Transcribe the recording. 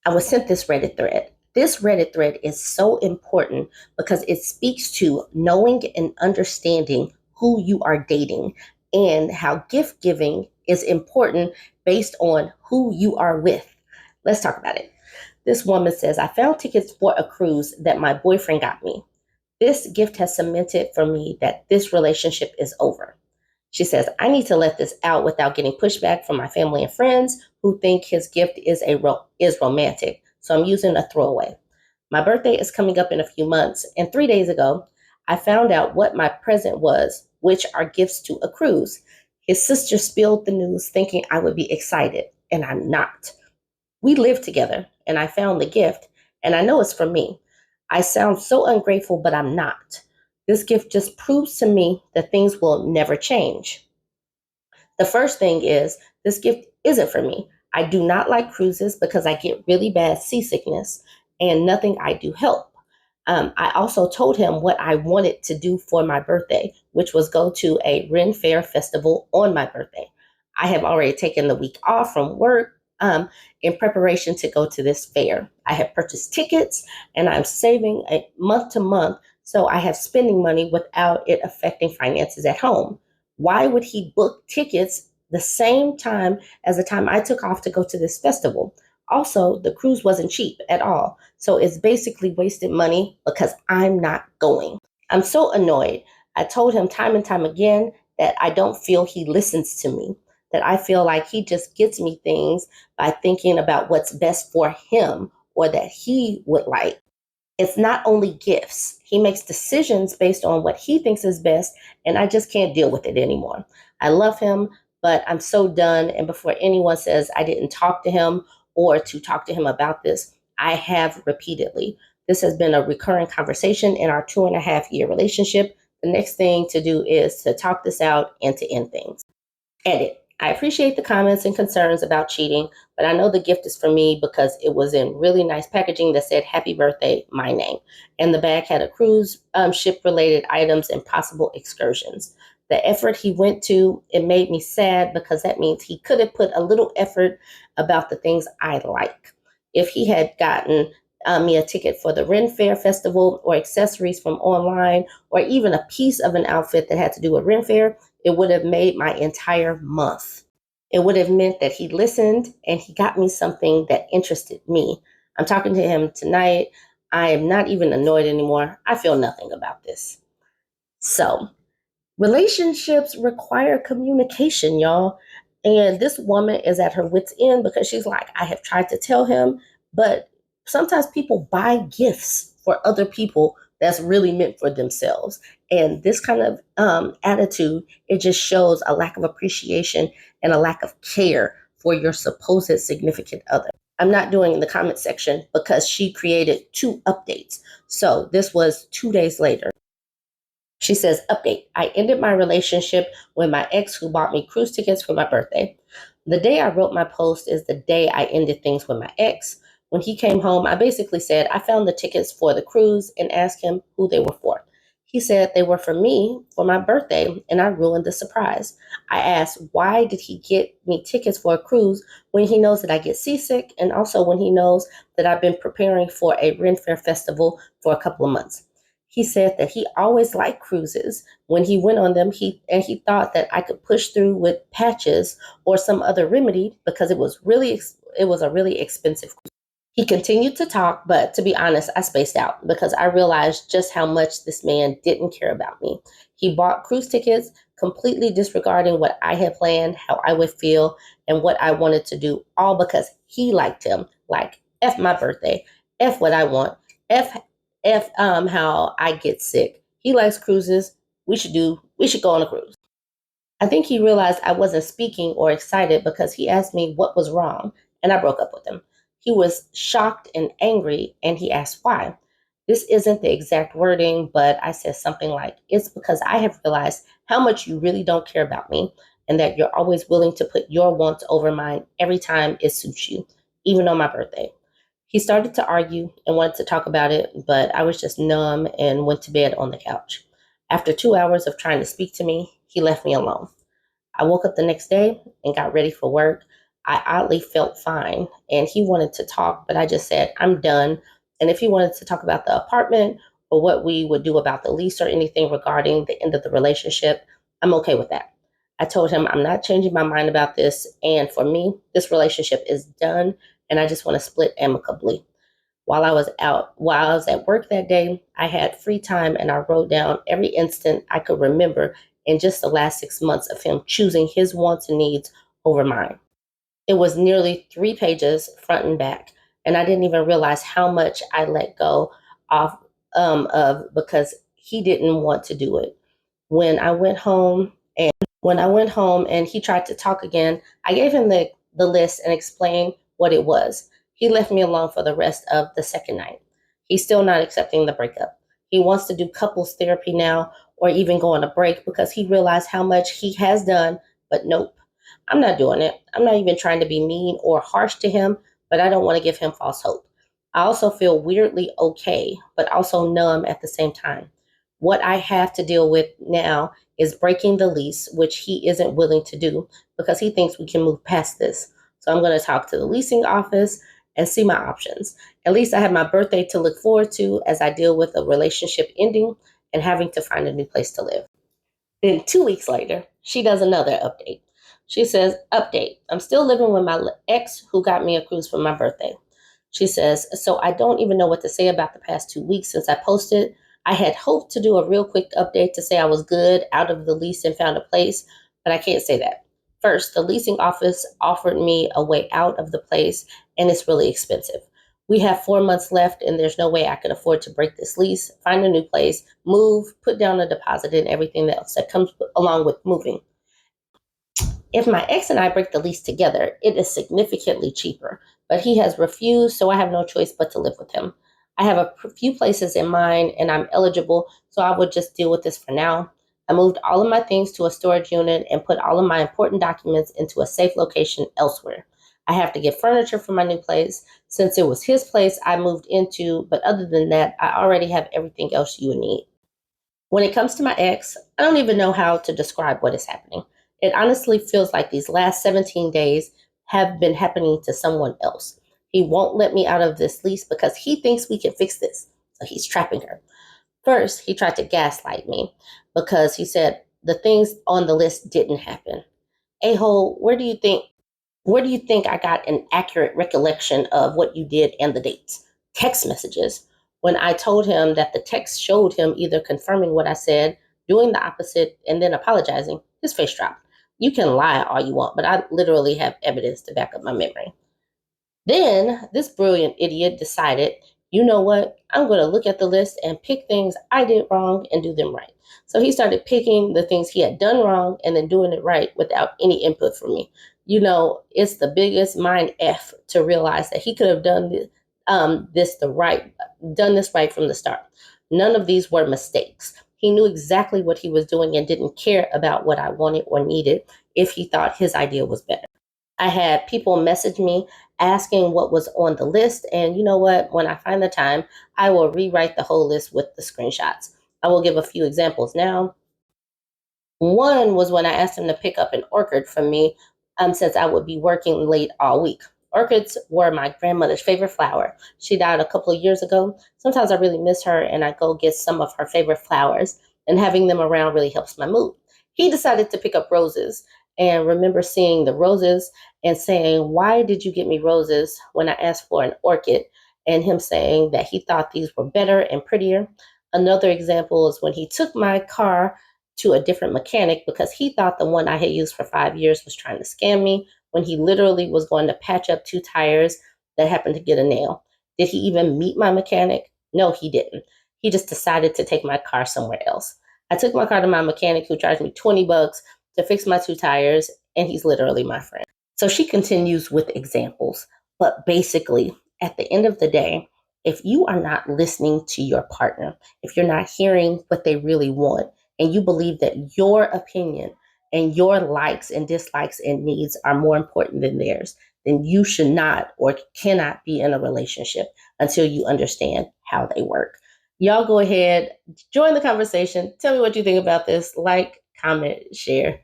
I was sent this Reddit thread. This Reddit thread is so important because it speaks to knowing and understanding who you are dating and how gift giving is important based on who you are with. Let's talk about it. This woman says, I found tickets for a cruise that my boyfriend got me. This gift has cemented for me that this relationship is over. She says, I need to let this out without getting pushback from my family and friends who think his gift is romantic. So I'm using a throwaway. My birthday is coming up in a few months, and 3 days ago, I found out what my present was, which are gifts to a cruise. His sister spilled the news thinking I would be excited, and I'm not. We live together, and I found the gift, and I know it's for me. I sound so ungrateful, but I'm not. This gift just proves to me that things will never change. The first thing is this gift isn't for me. I do not like cruises because I get really bad seasickness and nothing I do help. I also told him what I wanted to do for my birthday, which was go to a Ren Fair festival on my birthday. I have already taken the week off from work in preparation to go to this fair. I have purchased tickets and I'm saving a month to month, so I have spending money without it affecting finances at home. Why would he book tickets the same time as the time I took off to go to this festival? Also, the cruise wasn't cheap at all. So it's basically wasted money because I'm not going. I'm so annoyed. I told him time and time again that I don't feel he listens to me, that I feel like he just gets me things by thinking about what's best for him or that he would like. It's not only gifts. He makes decisions based on what he thinks is best, and I just can't deal with it anymore. I love him, but I'm so done. And before anyone says I didn't talk to him or to talk to him about this, I have repeatedly. This has been a recurring conversation in our 2.5 year relationship. The next thing to do is to talk this out and to end things. Edit. I appreciate the comments and concerns about cheating, but I know the gift is for me because it was in really nice packaging that said happy birthday, my name. And the bag had a cruise ship related items and possible excursions. The effort he went to, it made me sad because that means he could have put a little effort about the things I like. If he had gotten me a ticket for the Ren Fair Festival or accessories from online or even a piece of an outfit that had to do with Ren Fair, it would have made my entire month. It would have meant that he listened and he got me something that interested me. I'm talking to him tonight. I am not even annoyed anymore. I feel nothing about this. So, relationships require communication, y'all. And this woman is at her wit's end because she's like, I have tried to tell him, but sometimes people buy gifts for other people that's really meant for themselves. And this kind of attitude, it just shows a lack of appreciation and a lack of care for your supposed significant other. I'm not doing the comment section because she created 2 updates. So this was 2 days later. She says, update. I ended my relationship with my ex who bought me cruise tickets for my birthday. The day I wrote my post is the day I ended things with my ex. When he came home, I basically said I found the tickets for the cruise and asked him who they were for. He said they were for me for my birthday, and I ruined the surprise. I asked, why did he get me tickets for a cruise when he knows that I get seasick and also when he knows that I've been preparing for a Ren Fair festival for a couple of months? He said that he always liked cruises. When he went on them, he thought that I could push through with patches or some other remedy because it was a really expensive cruise. He continued to talk, but to be honest, I spaced out because I realized just how much this man didn't care about me. He bought cruise tickets, completely disregarding what I had planned, how I would feel, and what I wanted to do, all because he liked him. Like, F my birthday, F what I want, F how I get sick. He likes cruises. We should go on a cruise. I think he realized I wasn't speaking or excited because he asked me what was wrong, and I broke up with him. He was shocked and angry, and he asked why. This isn't the exact wording, but I said something like, it's because I have realized how much you really don't care about me, and that you're always willing to put your wants over mine every time it suits you, even on my birthday. He started to argue and wanted to talk about it, but I was just numb and went to bed on the couch. After 2 hours of trying to speak to me, he left me alone. I woke up the next day and got ready for work. I oddly felt fine. And he wanted to talk, but I just said, I'm done. And if he wanted to talk about the apartment or what we would do about the lease or anything regarding the end of the relationship, I'm okay with that. I told him I'm not changing my mind about this. And for me, this relationship is done. And I just want to split amicably. While I was at work that day, I had free time and I wrote down every instant I could remember in just the last 6 months of him choosing his wants and needs over mine. It was nearly 3 pages front and back, and I didn't even realize how much I let go off of because he didn't want to do it. When I went home and he tried to talk again, I gave him the list and explained what it was. He left me alone for the rest of the second night. He's still not accepting the breakup. He wants to do couples therapy now or even go on a break because he realized how much he has done, but nope. I'm not doing it. I'm not even trying to be mean or harsh to him, but I don't want to give him false hope. I also feel weirdly okay, but also numb at the same time. What I have to deal with now is breaking the lease, which he isn't willing to do because he thinks we can move past this. So I'm going to talk to the leasing office and see my options. At least I have my birthday to look forward to as I deal with a relationship ending and having to find a new place to live. Then 2 weeks later, she does another update. She says, update, I'm still living with my ex who got me a cruise for my birthday. She says, so I don't even know what to say about the past 2 weeks since I posted. I had hoped to do a real quick update to say I was good out of the lease and found a place, but I can't say that. First, the leasing office offered me a way out of the place, and it's really expensive. We have 4 months left, and there's no way I could afford to break this lease, find a new place, move, put down a deposit, and everything else that comes along with moving. If my ex and I break the lease together, it is significantly cheaper, but he has refused, so I have no choice but to live with him. I have a few places in mind and I'm eligible, so I would just deal with this for now. I moved all of my things to a storage unit and put all of my important documents into a safe location elsewhere. I have to get furniture for my new place since it was his place I moved into, but other than that, I already have everything else you would need. When it comes to my ex, I don't even know how to describe what is happening. It honestly feels like these last 17 days have been happening to someone else. He won't let me out of this lease because he thinks we can fix this. So he's trapping her. First, he tried to gaslight me because he said the things on the list didn't happen. A-hole, where do you think I got an accurate recollection of what you did and the dates? Text messages. When I told him that the text showed him either confirming what I said, doing the opposite, and then apologizing, his face dropped. You can lie all you want, but I literally have evidence to back up my memory. Then this brilliant idiot decided, you know what? I'm going to look at the list and pick things I did wrong and do them right. So he started picking the things he had done wrong and then doing it right without any input from me. It's the biggest mind F to realize that he could have done this right from the start. None of these were mistakes. He knew exactly what he was doing and didn't care about what I wanted or needed if he thought his idea was better. I had people message me asking what was on the list. And you know what? When I find the time, I will rewrite the whole list with the screenshots. I will give a few examples now. One was when I asked him to pick up an orchid from me since I would be working late all week. Orchids were my grandmother's favorite flower. She died a couple of years ago. Sometimes I really miss her and I go get some of her favorite flowers, and having them around really helps my mood. He decided to pick up roses and remember seeing the roses and saying, why did you get me roses when I asked for an orchid? And him saying that he thought these were better and prettier. Another example is when he took my car to a different mechanic because he thought the one I had used for 5 years was trying to scam me when he literally was going to patch up 2 tires that happened to get a nail. Did he even meet my mechanic? No, he didn't. He just decided to take my car somewhere else. I took my car to my mechanic who charged me $20 to fix my 2 tires, and he's literally my friend. So she continues with examples. But basically, at the end of the day, if you are not listening to your partner, if you're not hearing what they really want, and you believe that your opinion and your likes and dislikes and needs are more important than theirs, then you should not or cannot be in a relationship until you understand how they work. Y'all go ahead, join the conversation. Tell me what you think about this. Like, comment, share.